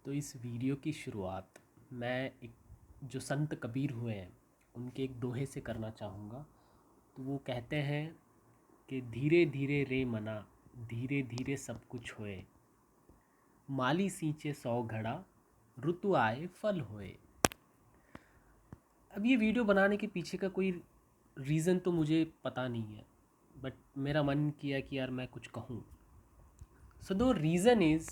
तो इस वीडियो की शुरुआत मैं एक जो संत कबीर हुए हैं उनके एक दोहे से करना चाहूँगा। तो वो कहते हैं कि धीरे धीरे रे मना, धीरे धीरे सब कुछ होए, माली सींचे 100 घड़ा, ऋतु आए फल होए। अब ये वीडियो बनाने के पीछे का कोई रीज़न तो मुझे पता नहीं है, बट मेरा मन किया कि यार मैं कुछ कहूँ। सो द रीज़न इज़,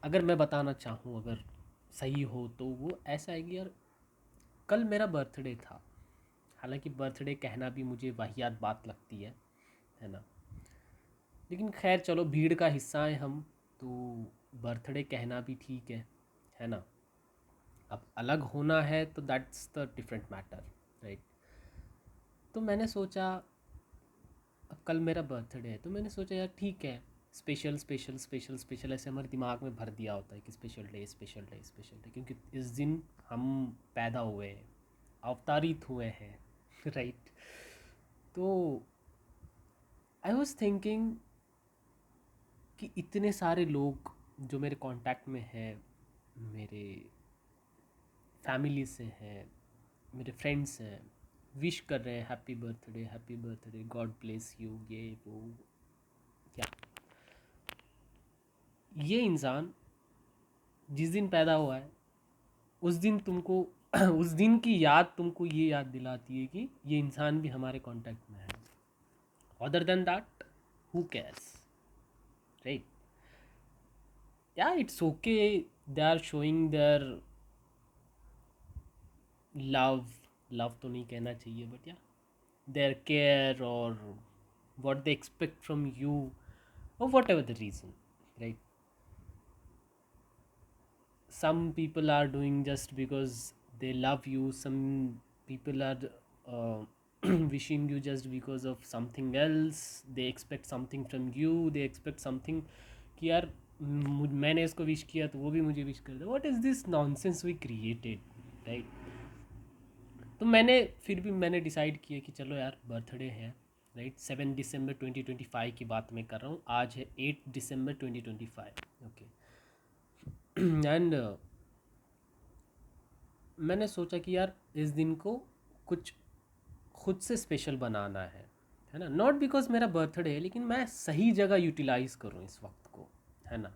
अगर मैं बताना चाहूँ, अगर सही हो तो वो ऐसा है कि यार कल मेरा बर्थडे था। हालांकि बर्थडे कहना भी मुझे वाहियात बात लगती है ना। लेकिन खैर चलो, भीड़ का हिस्सा है हम, तो बर्थडे कहना भी ठीक है ना। अब अलग होना है तो that's the different matter, right. तो मैंने सोचा, अब कल मेरा बर्थडे है तो मैंने सोचा यार ठीक है, स्पेशल स्पेशल स्पेशल स्पेशल ऐसे हमारे दिमाग में भर दिया होता है कि special day special day special day, क्योंकि इस दिन हम पैदा हुए हैं, अवतारित हुए हैं राइट। तो आई वॉज थिंकिंग कि इतने सारे लोग जो मेरे कांटेक्ट में हैं, मेरे फैमिली से हैं, मेरे फ्रेंड्स हैं, विश कर रहे हैं happy birthday, God bless you, ये वो क्या। ये इंसान जिस दिन पैदा हुआ है उस दिन तुमको उस दिन की याद तुमको ये याद दिलाती है कि ये इंसान भी हमारे कांटेक्ट में है। Other than that, who cares, right. Yeah it's okay, they are showing their love, love तो नहीं कहना चाहिए, बट या their care or what they expect from you, or whatever the reason, right? Some people are doing just because they love you, some people are uh, wishing you just because of something else, they expect something from you, they expect something कि यार मैंने इसको wish किया तो वो भी मुझे wish कर दे। What is this nonsense we created, right. तो मैंने डिसाइड किया कि चलो यार बर्थडे है, राइट। 7 दिसंबर 2025 की बात मैं कर रहा हूँ, आज है 8 दिसंबर 2025, ओके। एंड मैंने सोचा कि यार इस दिन को कुछ खुद से स्पेशल बनाना है ना। नॉट बिकॉज मेरा बर्थडे है, लेकिन मैं सही जगह यूटिलाइज़ करूँ इस वक्त को, है ना।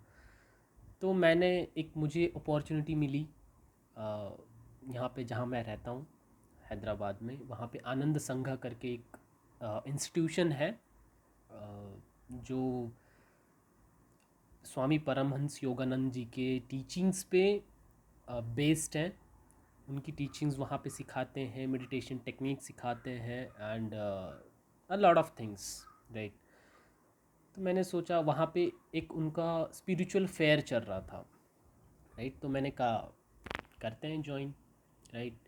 तो मुझे अपॉर्चुनिटी मिली यहाँ पे जहाँ मैं रहता हूँ, हैदराबाद में। वहाँ पे आनंद संघा करके एक इंस्टीट्यूशन है जो स्वामी परमहंस योगानंद जी के टीचिंग्स पे बेस्ड हैं। उनकी टीचिंग्स वहाँ पे सिखाते हैं, मेडिटेशन टेक्निक सिखाते हैं, and a lot of things, right. तो मैंने सोचा वहाँ पे एक उनका स्पिरिचुअल फेयर चल रहा था, राइट। तो मैंने कहा करते हैं ज्वाइन, राइट।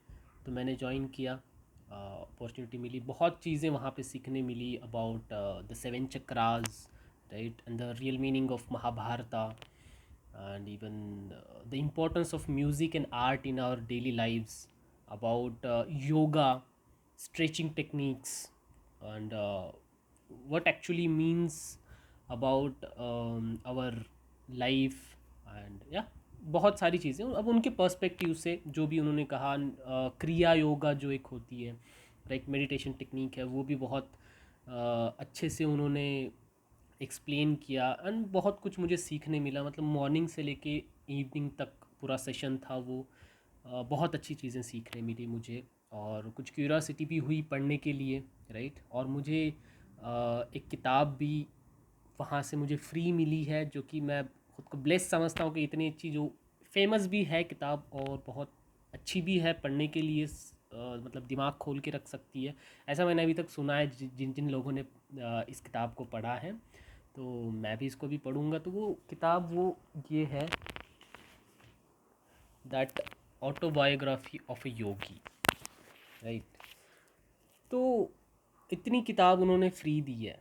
तो मैंने ज्वाइन किया, अपॉर्चुनिटी मिली, बहुत चीज़ें वहाँ पे सीखने मिली about the 7 chakras, right, and the real meaning of Mahabharata, and even the importance of music and art in our daily lives, about yoga, stretching techniques, and what actually means about our life, and yeah, बहुत सारी चीज़ें। अब उनके perspective से जो भी उन्होंने कहा, क्रिया योगा जो एक होती है, लाइक मेडिटेशन टेक्निक है, वो भी बहुत अच्छे से उन्होंने एक्सप्लेन किया, एंड बहुत कुछ मुझे सीखने मिला। मतलब मॉर्निंग से लेके इवनिंग तक पूरा सेशन था वो। बहुत अच्छी चीज़ें सीखने मिली मुझे, और कुछ क्यूरियोसिटी भी हुई पढ़ने के लिए, राइट। और मुझे एक किताब भी वहाँ से मुझे फ्री मिली है, जो कि मैं खुद को ब्लेस समझता हूँ कि इतनी अच्छी, जो फेमस भी है किताब और बहुत अच्छी भी है पढ़ने के लिए, मतलब दिमाग खोल के रख सकती है, ऐसा मैंने अभी तक सुना है जिन जिन लोगों ने इस किताब को पढ़ा है। तो मैं भी इसको भी पढ़ूँगा। तो वो किताब वो ये है, that autobiography of A Yogi, right. तो इतनी किताब उन्होंने फ्री दी है,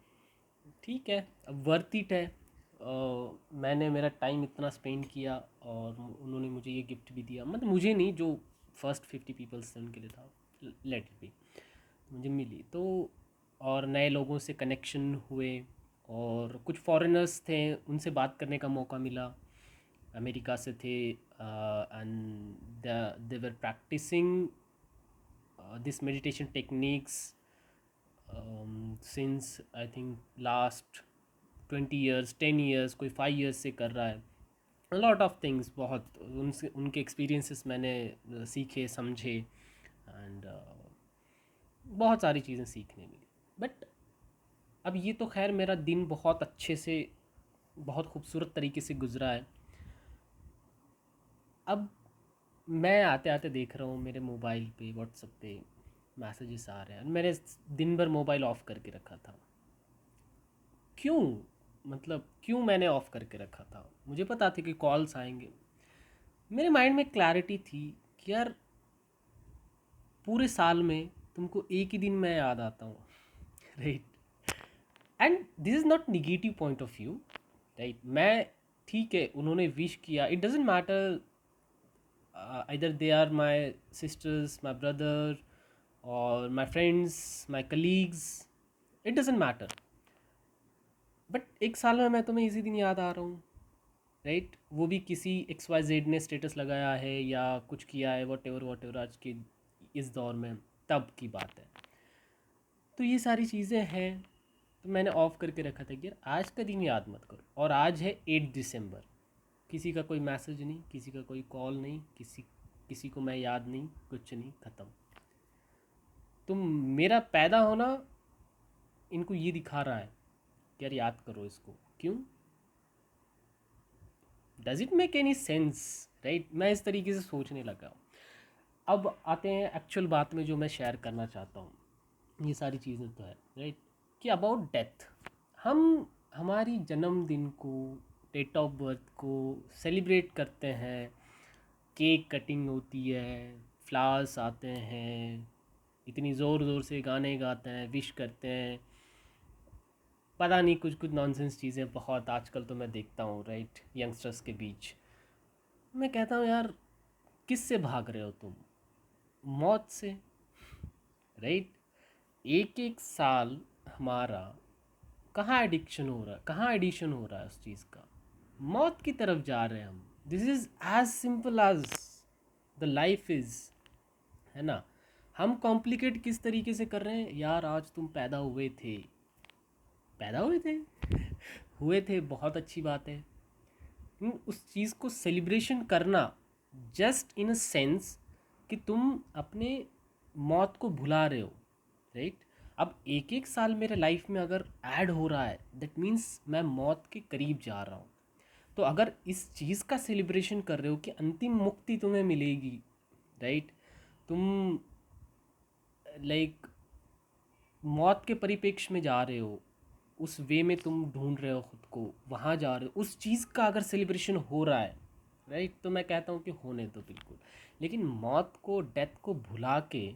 ठीक है, अब वर्थ इट है। मैंने मेरा टाइम इतना स्पेंड किया, और उन्होंने मुझे ये गिफ्ट भी दिया, मतलब मुझे नहीं, जो फर्स्ट 50 पीपल्स थे उनके लिए था, लेट इट बी, मुझे मिली तो। और नए लोगों से कनेक्शन हुए, और कुछ फॉरेनर्स थे उनसे बात करने का मौका मिला, अमेरिका से थे, and they were practicing this meditation techniques since I think last 20 years, 10 years, कोई 5 years से कर रहा है। लॉट ऑफ थिंग्स, बहुत उनसे उनके एक्सपीरियंसेस मैंने सीखे समझे, एंड बहुत सारी चीज़ें सीखने मिली। बट अब ये तो खैर मेरा दिन बहुत अच्छे से, बहुत खूबसूरत तरीके से गुजरा है। अब मैं आते आते देख रहा हूँ मेरे मोबाइल पे, व्हाट्सएप पे मैसेजेस आ रहे हैं। मैंने दिन भर मोबाइल ऑफ़ करके रखा था। क्यों? मतलब क्यों मैंने ऑफ़ करके रखा था? मुझे पता था कि कॉल्स आएंगे। मेरे माइंड में क्लैरिटी थी कि यार पूरे साल में तुमको एक ही दिन मैं याद आता हूँ। Right. And this is not negative point of view. Right. मैं, ठीक है, उन्होंने विश किया, it doesn't matter either they are my sisters, my brother, or my friends, my colleagues, it doesn't matter. But एक साल में मैं तुम्हें इसी दिन याद आ रहा हूँ। राइट। वो भी किसी XYZ ने स्टेटस लगाया है या कुछ किया है, वट एवर आज के इस दौर में, तब की बात है। तो ये सारी चीज़ें हैं। तो मैंने ऑफ़ करके रखा था कि यार आज का दिन याद मत करो। और आज है 8 दिसंबर, किसी का कोई मैसेज नहीं, किसी का कोई कॉल नहीं, किसी किसी को मैं याद नहीं, कुछ नहीं, ख़त्म। तो मेरा पैदा होना इनको ये दिखा रहा है कि यार याद करो इसको। क्यों? Does it make any sense? Right. मैं इस तरीके से सोचने लगा हूँ। अब आते हैं एक्चुअल बात में जो मैं शेयर करना चाहता हूँ। ये सारी चीज़ें तो है, राइट, कि अबाउट डेथ। हम हमारी जन्मदिन को, डेट ऑफ बर्थ को सेलिब्रेट करते हैं, केक कटिंग होती है, फ्लावर्स आते हैं, इतनी ज़ोर ज़ोर से गाने गाते हैं, विश करते हैं, पता नहीं कुछ कुछ नॉनसेंस चीज़ें बहुत आजकल तो मैं देखता हूँ, राइट, यंगस्टर्स के बीच। मैं कहता हूँ यार किस से भाग रहे हो तुम? मौत से। राइट। एक एक साल हमारा कहाँ एडिक्शन हो रहा है, कहाँ एडिशन हो रहा है उस चीज़ का? मौत की तरफ जा रहे हैं हम। This is as simple as the life is, है ना। हम कॉम्प्लिकेट किस तरीके से कर रहे हैं? यार आज तुम पैदा हुए थे, पैदा हुए थे, हुए थे, बहुत अच्छी बात है। उस चीज़ को सेलिब्रेशन करना जस्ट इन अ सेंस कि तुम अपने मौत को भुला रहे हो। राइट। अब एक एक साल मेरे लाइफ में अगर ऐड हो रहा है, दैट मीन्स मैं मौत के करीब जा रहा हूँ। तो अगर इस चीज़ का सेलिब्रेशन कर रहे हो कि अंतिम मुक्ति तुम्हें मिलेगी, राइट, तुम लाइक मौत के परिप्रेक्ष्य में जा रहे हो, उस वे में तुम ढूंढ रहे हो खुद को, वहाँ जा रहे हो, उस चीज़ का अगर सेलिब्रेशन हो रहा है, राइट, तो मैं कहता हूँ कि होने दो बिल्कुल। लेकिन मौत को, डेथ को भुला के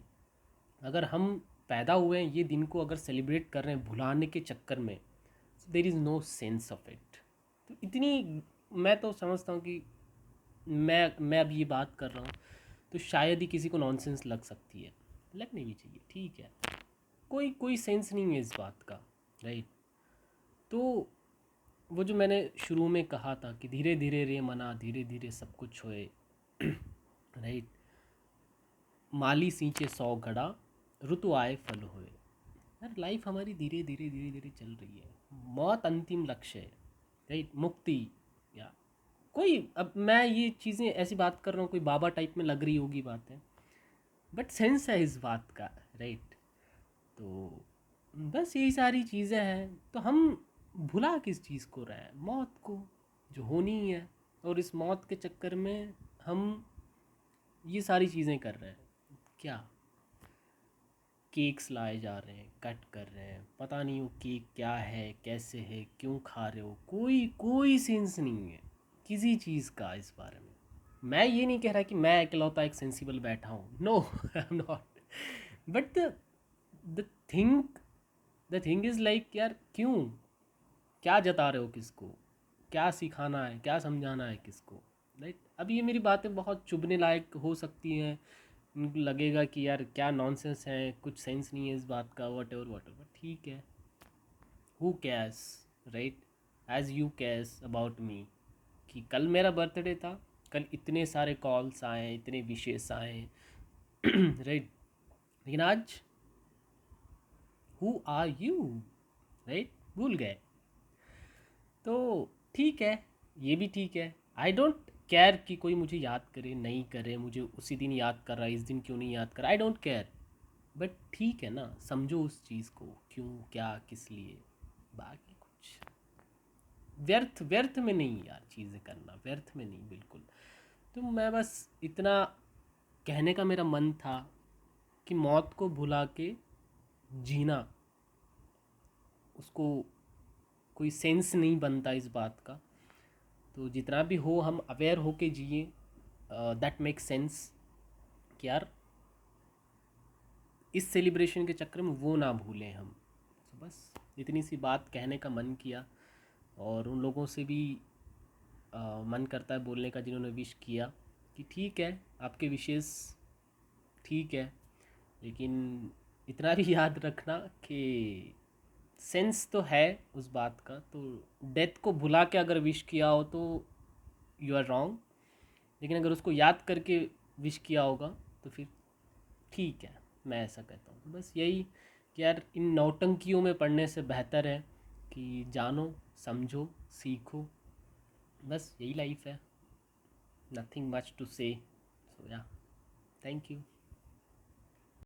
अगर हम पैदा हुए हैं ये दिन को अगर सेलिब्रेट कर रहे हैं भुलाने के चक्कर में, there is no sense of it. तो इतनी मैं तो समझता हूँ कि मैं अब ये बात कर रहा हूँ तो शायद ही किसी को नॉनसेंस लग सकती है, लगनी भी चाहिए, ठीक है, कोई कोई सेंस नहीं है इस बात का। राइट। तो वो जो मैंने शुरू में कहा था कि धीरे धीरे रे मना, धीरे धीरे सब कुछ होए। राइट। माली सींचे 100 घड़ा, ऋतु आए फल होए। यार लाइफ हमारी धीरे धीरे धीरे धीरे चल रही है। मौत अंतिम लक्ष्य है, राइट, मुक्ति। या कोई, अब मैं ये चीज़ें ऐसी बात कर रहा हूँ, कोई बाबा टाइप में लग रही होगी बातें, बट सेंस है इस बात का। राइट। तो बस यही सारी चीज़ें हैं। तो हम भुला किस चीज़ को रहे हैं? मौत को, जो होनी ही है। और इस मौत के चक्कर में हम ये सारी चीज़ें कर रहे हैं। क्या केक्स लाए जा रहे हैं, कट कर रहे हैं, पता नहीं वो केक क्या है, कैसे है, क्यों खा रहे हो, कोई कोई सेंस नहीं है किसी चीज़ का इस बारे में। मैं ये नहीं कह रहा कि मैं इकलौता एक सेंसिबल बैठा हूँ, no, I am not. But the thing the thing is like, यार क्यों, क्या जता रहे हो किसको, क्या सिखाना है, क्या समझाना है किसको? राइट। अब ये मेरी बातें बहुत चुभने लायक हो सकती हैं, उनको लगेगा कि यार क्या नॉनसेंस है, कुछ सेंस नहीं है इस बात का, वट एवर, ठीक है, who cares, right, as you cares about me, कि कल मेरा बर्थडे था, कल इतने सारे कॉल्स आए, इतने विशेष आए राइट, लेकिन आज हु आर यू, राइट, भूल गए। तो ठीक है, ये भी ठीक है। आई डोंट केयर कि कोई मुझे याद करे नहीं करे, मुझे उसी दिन याद कर रहा है, इस दिन क्यों नहीं याद कर रहा, आई डोंट केयर। बट ठीक है ना, समझो उस चीज़ को, क्यों, क्या, किस लिए। बाकी कुछ व्यर्थ व्यर्थ में नहीं यार, चीज़ें करना व्यर्थ में नहीं, बिल्कुल। तो मैं बस इतना कहने का मेरा मन था कि मौत को भुला के जीना, उसको कोई सेंस नहीं बनता इस बात का। तो जितना भी हो हम अवेयर होके जिए, दैट मेक सेंस, कि यार इस सेलिब्रेशन के चक्कर में वो ना भूलें हम। तो बस इतनी सी बात कहने का मन किया, और उन लोगों से भी मन करता है बोलने का जिन्होंने विश किया, कि ठीक है आपके विशेस ठीक है, लेकिन इतना भी याद रखना कि सेंस तो है उस बात का। तो डेथ को भुला के अगर विश किया हो तो यू आर रॉन्ग, लेकिन अगर उसको याद करके विश किया होगा तो फिर ठीक है, मैं ऐसा कहता हूँ। तो बस यही कि यार इन नौटंकियों में पढ़ने से बेहतर है कि जानो, समझो, सीखो, बस यही लाइफ है। नथिंग मच टू से। सो या, थैंक यू।